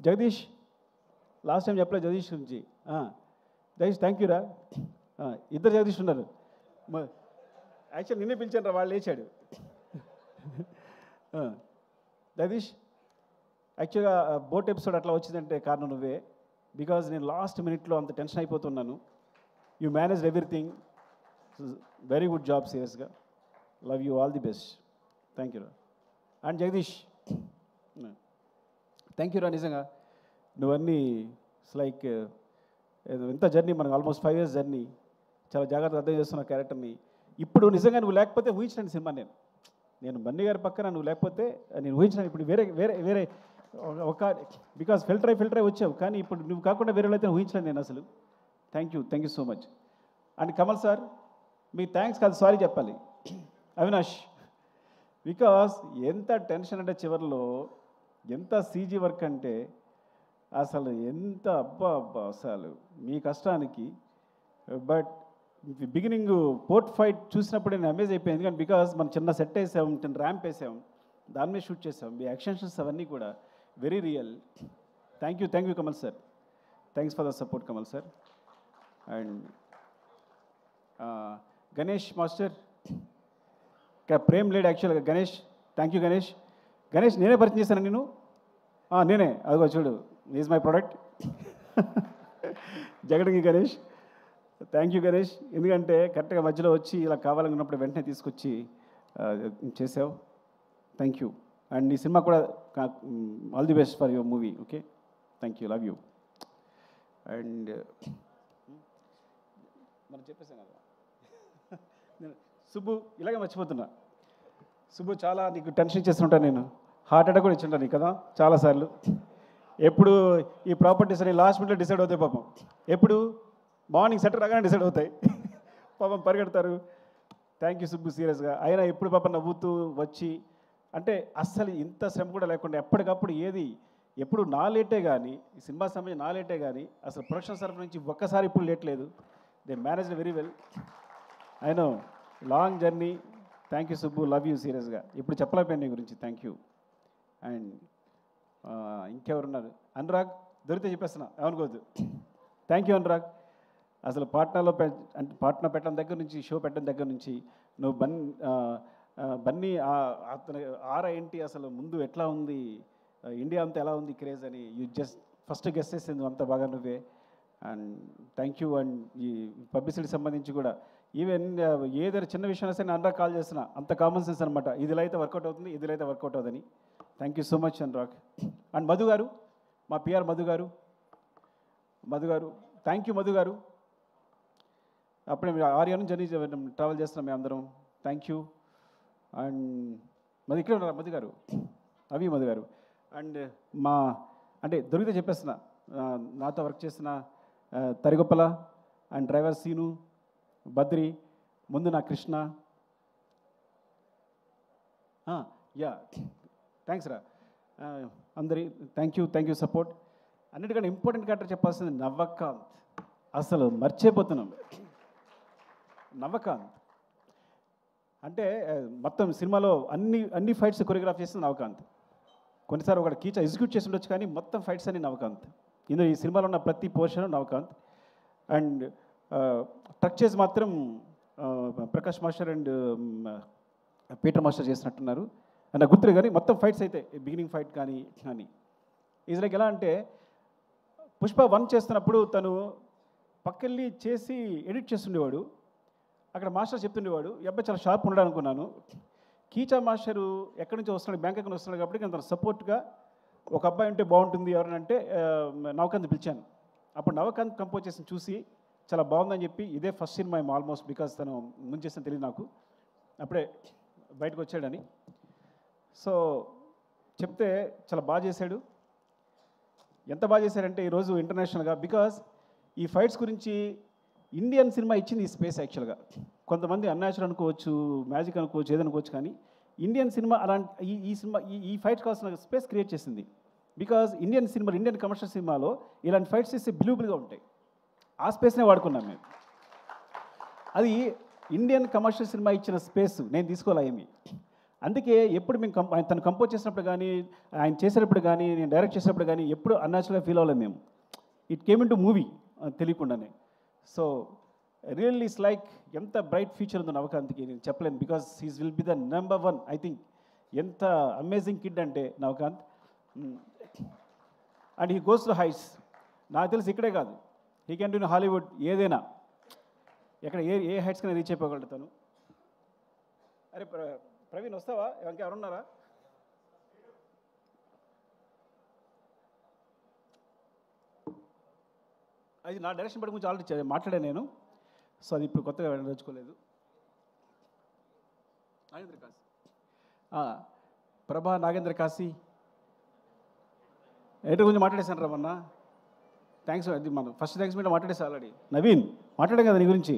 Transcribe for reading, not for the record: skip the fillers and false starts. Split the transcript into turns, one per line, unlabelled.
Jagadish last time చెప్పలేదు జగదీష్ గురించి. Jagadish thank you రా. ఇద్దరు జగదీష్ ఉన్నారు. యాక్చువల్ నిన్నే పిలిచాను రా, వాళ్ళు లేచాడు. జగదీష్ యాక్చువల్గా బోట్ ఎపిసోడ్ అట్లా వచ్చిందంటే కారణం నువ్వే. బికాజ్ నేను లాస్ట్ మినిట్లో అంత టెన్షన్ అయిపోతున్నాను. You manage everything. Very good job, సీరియస్గా. Love you, all the best. Thank you రా. అండ్ జగదీష్ థ్యాంక్ యూ రా. నిజంగా నువ్వన్నీ లైక్ ఎంత జర్నీ, మనకు ఆల్మోస్ట్ 5 years జర్నీ. చాలా జాగ్రత్తగా అర్థం చేస్తున్న క్యారెక్టర్ని. ఇప్పుడు నిజంగా నువ్వు లేకపోతే ఊహించలేని సినిమా నేను బన్నీ గారి పక్కన నువ్వు లేకపోతే నేను ఊహించలేను. ఇప్పుడు వేరే వేరే వేరే ఒక బికాజ్ ఫిల్టర్ అయి వచ్చావు, కానీ ఇప్పుడు నువ్వు కాకుండా వేరే అయితే ఊహించలేను నేను అసలు. Thank you so much. And Kamal sir మీకు థ్యాంక్స్ కాదు, సారీ చెప్పాలి. అవినాష్, బికాస్ ఎంత టెన్షన్ అంటే చివరిలో ఎంత సీజీ వర్క్ అంటే అసలు ఎంత అబ్బా అసలు మీ కష్టానికి. బట్ బిగినింగ్ పోర్ట్ ఫైట్ చూసినప్పుడు నేను అమేజ్ అయిపోయింది. కానీ బికాస్ మనం చిన్న సెట్ వేసాం, చిన్న ర్యాంప్ వేసాం, దాని మీద షూట్ చేసాం. మీ యాక్షన్స్ అవన్నీ కూడా very real. Thank you Kamal sir. Thanks for the support Kamal sir. And Ganesh master ప్రేమ్ లేడ్ యాక్చువల్గా. Ganesh thank you Ganesh. గణేష్ నేనే పరిచయం చేశాను నేను. నేనే, అదిగో చూడు, ఈజ్ మై ప్రోడక్ట్. జగడంగి గణేష్. Thank you Ganesh. ఎందుకంటే కరెక్ట్గా మధ్యలో వచ్చి ఇలా కావాలనుకున్నప్పుడు వెంటనే తీసుకొచ్చి చేసావు. Thank you. అండ్ నీ సినిమా కూడా all the best for your movie. Okay, thank you, love you. And మనం చెప్పేసాను కదా నేను సుబ్బు, ఇలాగే మర్చిపోతున్నా. సుబ్బు, చాలా నీకు టెన్షన్ ఇచ్చేస్తుంటాను నేను. హార్ట్ అటాక్ కూడా ఇచ్చుంటాను నీకు కదా చాలాసార్లు. ఎప్పుడు ఈ ప్రాపర్టీస్ అని లాస్ట్ మినిట్లో డిసైడ్ అవుతాయి పాపం. ఎప్పుడు మార్నింగ్ సెటర్ రాగానే డిసైడ్ అవుతాయి పాపం, పరిగెడతారు. థ్యాంక్ యూ సుబ్బు, సీరియస్గా. అయినా ఎప్పుడు పాపం నవ్వుతూ వచ్చి, అంటే అస్సలు ఇంత శ్రమ కూడా లేకుండా ఎప్పటికప్పుడు ఎప్పుడు నా లేటే కానీ, ఈ సినిమా సమయం నా లేటే కానీ, అసలు ప్రొడక్షన్ తరఫు నుంచి ఒక్కసారి ఇప్పుడు లేట్ లేదు. They manage very well. I know long journey. Thank you Subbu, love you సీరియస్గా. ఇప్పుడు చెప్పలేకపోయాను నీ గురించి. Thank you. అండ్ ఇంకెవరున్నారు? అనురాగ్, దొరికితే చెప్పేస్తున్నా, ఏమనుకోవద్దు. Thank you Anurag. అసలు పాట్నాలో అంటే పాట్నా పెట్టడం దగ్గర నుంచి, షో పెట్టడం దగ్గర నుంచి నువ్వు బన్నీ అతను ఏంటి అసలు ముందు ఎట్లా ఉంది, ఇండియా అంతా ఎలా ఉంది క్రేజ్ అని యూ జస్ట్ ఫస్ట్ గెస్ట్ చేసింది అంత బాగా నువ్వే. And thank you. అండ్ ఈ పబ్లిసిటీకి సంబంధించి కూడా ఈవెన్ ఏదైనా చిన్న విషయం సరే అనురాగ్ కాల్ చేస్తున్నా, అంత కామన్ సెన్స్ అనమాట. ఇదిలో అయితే వర్కౌట్ అవుతుంది, ఇదిలో అయితే వర్కౌట్ అవుతుంది. Thank you so much Anurag. And Madhu గారు, మా పిఆర్ మధు గారు థ్యాంక్ యూ మధు గారు. అప్పుడే మీరు ఆర్యా నుంచి జర్నీ ట్రావెల్ చేస్తున్నాం మేము అందరం. Thank you. అండ్ మధు ఇక్కడ ఉన్నారు మధు గారు, మధు గారు. అండ్ అంటే దొరికితే చెప్పేస్తున్నా, నాతో వర్క్ చేస్తున్న తరిగొప్పల అండ్ డ్రైవర్ సీను, బద్రి, ముందు నా కృష్ణ. యా థ్యాంక్స్ రా అందరి. Thank you support. అన్నిటికన్నా ఇంపార్టెంట్ క్యారెక్టర్ చెప్పాల్సింది నవ్వకాంత్. అసలు మర్చిపోతున్నాం నవ్వకాంత్ అంటే. మొత్తం సినిమాలో అన్ని ఫైట్స్ కొరియోగ్రాఫ్ చేస్తుంది నవకాంత్. కొన్నిసార్లు ఒక కీచా ఎగ్జిక్యూట్ చేసి ఉండొచ్చు, కానీ మొత్తం ఫైట్స్ అన్ని నవకాంత్. ఇందులో ఈ సినిమాలో ఉన్న ప్రతి పోర్షన్ నవకాంత్. అండ్ ట్రక్ చేసి మాత్రం Prakash master and Peter master చేసినట్టున్నారు. నాకు గుర్తులే, కానీ మొత్తం ఫైట్స్ అయితే బిగినింగ్ ఫైట్ కానీ ఇది లైక్ ఎలా అంటే, పుష్ప 1 చేస్తున్నప్పుడు తను పక్కెళ్ళి చేసి ఎడిట్ చేస్తుండేవాడు. అక్కడ మాస్టర్ చెప్తుండేవాడు, ఈ అబ్బాయి చాలా షార్ప్ ఉన్నాడు అనుకున్నాను. కీచా మాస్టరు ఎక్కడి నుంచి వస్తున్నాడు, బ్యాంకాక్ నుంచి వస్తున్నాడు కాబట్టి తను సపోర్ట్గా ఒక అబ్బాయి ఉంటే బాగుంటుంది ఎవరనంటే నవకాంత్ పిలిచాను. అప్పుడు నవకాంత్ కంపోజ్ చేసి చూసి చాలా బాగుందని చెప్పి, ఇదే ఫస్ట్ సినిమా ఆల్మోస్ట్, బికాస్ తను ముందు చేసిన తెలియదు నాకు, అప్పుడే బయటకు వచ్చాడని. సో చెప్తే చాలా బాగా చేశాడు. ఎంత బాగా చేశారంటే ఈరోజు ఇంటర్నేషనల్గా, బికాజ్ ఈ ఫైట్స్ గురించి ఇండియన్ సినిమా ఇచ్చింది ఈ స్పేస్. యాక్చువల్గా కొంతమంది అన్యాచురల్ అనుకోవచ్చు, మ్యాజిక్ అనుకోవచ్చు, ఏదనుకోవచ్చు, కానీ ఇండియన్ సినిమా అలాంటి ఈ సినిమా ఈ ఫైట్స్ కావాల్సిన స్పేస్ క్రియేట్ చేసింది. బికాజ్ ఇండియన్ కమర్షియల్ సినిమాలో ఇలాంటి ఫైట్స్ చేస్తే బిలీవబుల్గా ఉంటాయి. ఆ స్పేస్నే వాడుకున్నాం మేము. అది ఇండియన్ కమర్షియల్ సినిమా ఇచ్చిన స్పేస్ నేను తీసుకోలే ఏమి. అందుకే ఎప్పుడు మేము తను కంపోజ్ చేసినప్పుడు కానీ, ఆయన చేసేటప్పుడు కానీ, నేను డైరెక్ట్ చేసేటప్పుడు కానీ ఎప్పుడు అన్యాచురల్గా ఫీల్ అవ్వలేదు మేము. It came in to movie తెలియకుండానే. సో రియల్లీ ఇట్స్ లైక్ ఎంత బ్రైట్ ఫ్యూచర్ ఉందో నవకాంత్కి నేను చెప్పలేను. Because he's will be the number 1 I think. ఎంత అమేజింగ్ కిడ్ అంటే Navakanth. And he goes to heights. నాకు తెలిసి ఇక్కడే కాదు, he can do in Hollywood ఏదైనా, ఎక్కడ ఏ హైట్స్ కన్నా రీచ్ అయిపోగలుగుతాను. అరే ప్రవీణ్ వస్తావా? ఎవరున్నారా? అది నా డైరెక్షన్ బట్టి గురించి ఆల్రెడీ మాట్లాడాను నేను. సో అది ఇప్పుడు కొత్తగా వెళ్ళదలుచుకోలేదు. నాగేంద్ర కాశీ, ప్రభా నాగేంద్ర కాశీ ఎయిటర్ గురించి మాట్లాడేశాను రా మొన్న. థ్యాంక్స్. అది మనం ఫస్ట్ థ్యాంక్స్ మీద మాట్లాడేసా ఆల్రెడీ. నవీన్ మాట్లాడాం కదా నీ గురించి.